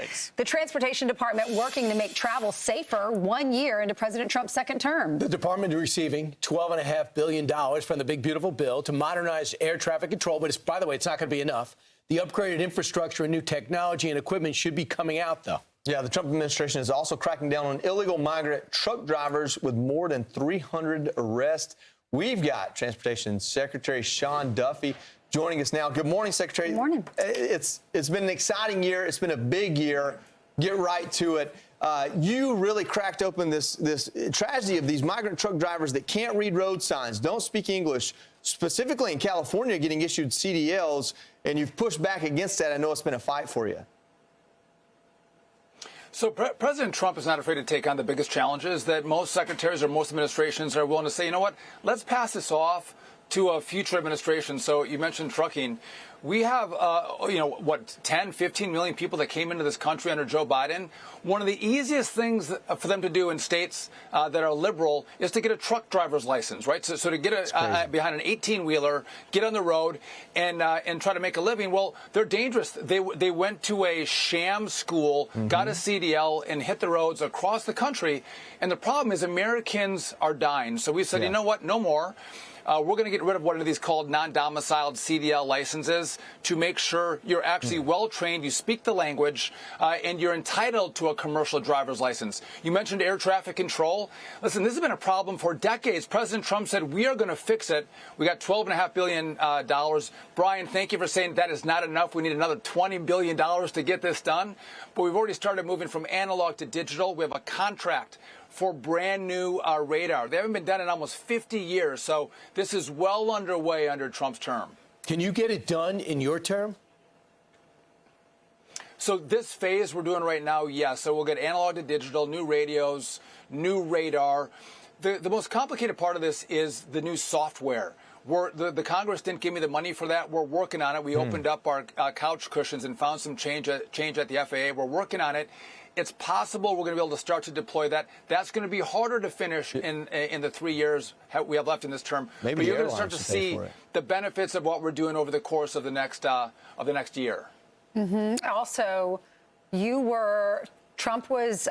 Thanks. The Transportation Department working to make travel safer 1 year into President Trump's second term. The department is receiving $12.5 billion from the big, beautiful bill to modernize air traffic control. But by the way, it's not going to be enough. The upgraded infrastructure and new technology and equipment should be coming out, though. Yeah, the Trump administration is also cracking down on illegal migrant truck drivers with more than 300 arrests. We've got Transportation Secretary Sean Duffy joining us now. Good morning, Secretary. Good morning. It's been an exciting year. It's been a big year. Get right to it. You really cracked open this tragedy of these migrant truck drivers that can't read road signs, don't speak English, specifically in California getting issued CDLs, and you've pushed back against that. I know it's been a fight for you. So President Trump is not afraid to take on the biggest challenges that most secretaries or most administrations are willing to say, you know what, let's pass this off to a future administration. So you mentioned trucking. We have, 10, 15 million people that came into this country under Joe Biden. One of the easiest things for them to do in states that are liberal is to get a truck driver's license, right? So to get behind an 18-wheeler, get on the road, and try to make a living. Well, they're dangerous. They went to a sham school, got a CDL, and hit the roads across the country. And the problem is Americans are dying. So we said, you know what, no more. We're going to get rid of what are these called non-domiciled CDL licenses to make sure you're actually well-trained, you speak the language, and you're entitled to a commercial driver's license. You mentioned air traffic control. Listen, this has been a problem for decades. President Trump said we are going to fix it. We got $12.5 billion. Brian, thank you for saying that is not enough. We need another $20 billion to get this done. But we've already started moving from analog to digital. We have a contract for brand new radar. They haven't been done in almost 50 years, so this is well underway under Trump's term. Can you get it done in your term? So this phase we're doing right now, yes. So we'll get analog to digital, new radios, new radar. The most complicated part of this is the new software. The Congress didn't give me the money for that. We're working on it. We opened up our couch cushions and found some change at the FAA. We're working on it. It's possible we're going to be able to start to deploy that. That's going to be harder to finish in the 3 years we have left in this term. Maybe but you're going to start to see the benefits of what we're doing over the course of the next year. Also, Trump's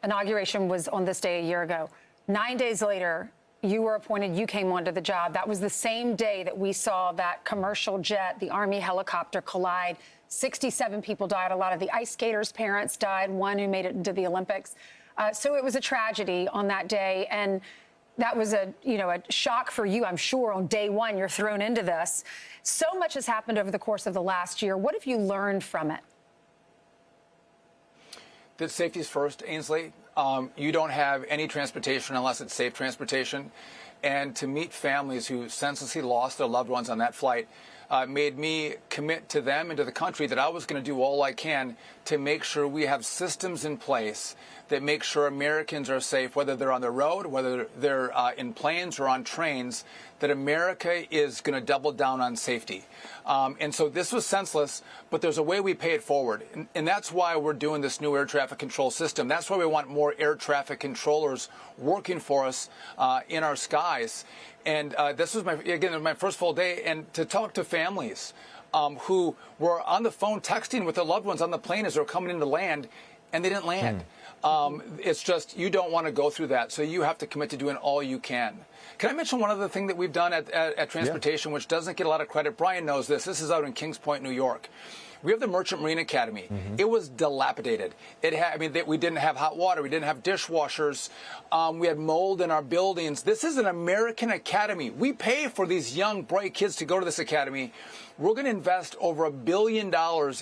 inauguration was on this day a year ago. 9 days later, you were appointed, you came onto the job. That was the same day that we saw that commercial jet, the Army helicopter, collide. 67 people died. A lot of the ice skaters' parents died, one who made it into the Olympics. So it was a tragedy on that day. And that was a shock for you, I'm sure. On day one, you're thrown into this. So much has happened over the course of the last year. What have you learned from it? That safety is first, Ainsley. You don't have any transportation unless it's safe transportation. And to meet families who senselessly lost their loved ones on that flight made me commit to them and to the country that I was going to do all I can to make sure we have systems in place that make sure Americans are safe, whether they're on the road, whether they're in planes or on trains, that America is going to double down on safety. And so this was senseless, but there's a way we pay it forward. And that's why we're doing this new air traffic control system. That's why we want more air traffic controllers working for us in our skies. And this was my first full day, and to talk to families who were on the phone texting with their loved ones on the plane as they were coming into land, and they didn't land. It's just, you don't want to go through that, so you have to commit to doing all you can. Can I mention one other thing that we've done at Transportation, which doesn't get a lot of credit? Brian knows this. This is out in Kings Point, New York. We have the Merchant Marine Academy. It was dilapidated. We didn't have hot water. We didn't have dishwashers. We had mold in our buildings. This is an American academy. We pay for these young, bright kids to go to this academy. We're going to invest over $1 billion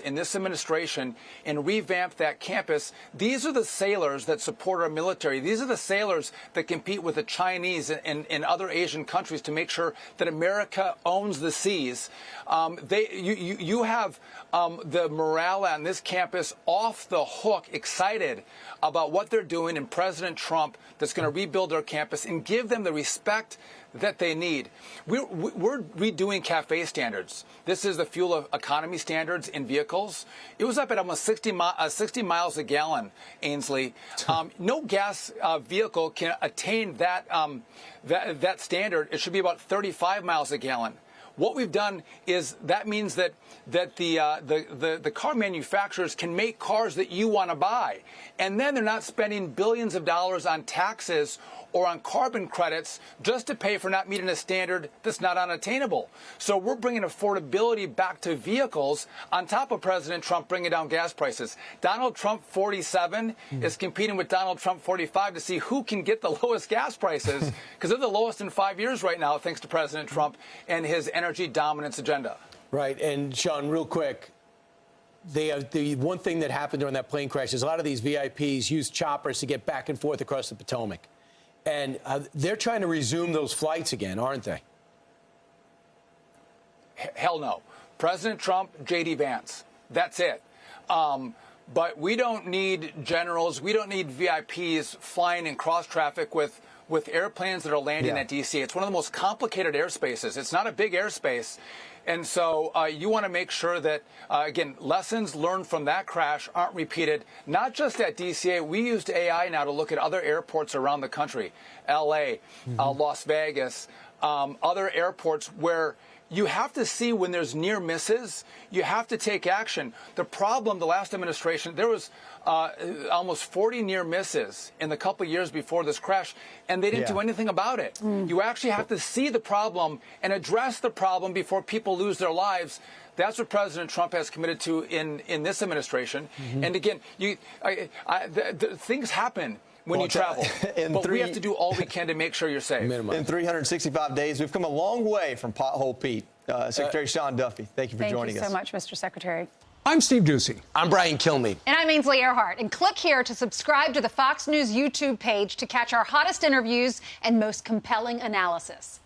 in this administration and revamp that campus. These are the sailors that support our military. These are the sailors that compete with the Chinese and other Asian countries to make sure that America owns the seas. You have the morale on this campus off the hook, excited about what they're doing, and President Trump that's going to rebuild our campus and give them the respect that they need. We're redoing CAFE standards. This is the fuel economy standards in vehicles. It was up at almost 60 miles a gallon, Ainsley. No gas vehicle can attain that standard. It should be about 35 miles a gallon. What we've done is that means that the car manufacturers can make cars that you want to buy, and then they're not spending billions of dollars on taxes or on carbon credits just to pay for not meeting a standard that's not unattainable. So we're bringing affordability back to vehicles on top of President Trump bringing down gas prices. Donald Trump 47 is competing with Donald Trump 45 to see who can get the lowest gas prices, because they're the lowest in 5 years right now, thanks to President Trump and his energy dominance agenda. Right. And Sean, real quick, the one thing that happened during that plane crash is a lot of these VIPs use choppers to get back and forth across the Potomac. And they're trying to resume those flights again, aren't they? Hell no. President Trump, J.D. Vance. That's it. But we don't need generals. We don't need VIPs flying in cross traffic with airplanes that are landing at D.C. It's one of the most complicated airspaces. It's not a big airspace. And so you want to make sure that, again, lessons learned from that crash aren't repeated, not just at DCA. We used AI now to look at other airports around the country, L.A., Las Vegas, other airports where you have to see when there's near misses, you have to take action. The problem, the last administration, there was almost 40 near misses in the couple years before this crash, and they didn't do anything about it. You actually have to see the problem and address the problem before people lose their lives. That's what President Trump has committed to in this administration. And again, things happen when you travel. But we have to do all we can to make sure you're safe. In 365 days, we've come a long way from Pothole Pete. Secretary Sean Duffy, thank you for joining us. Thank you so much, Mr. Secretary. I'm Steve Ducey. I'm Brian Kilmeade. And I'm Ainsley Earhart. And click here to subscribe to the Fox News YouTube page to catch our hottest interviews and most compelling analysis.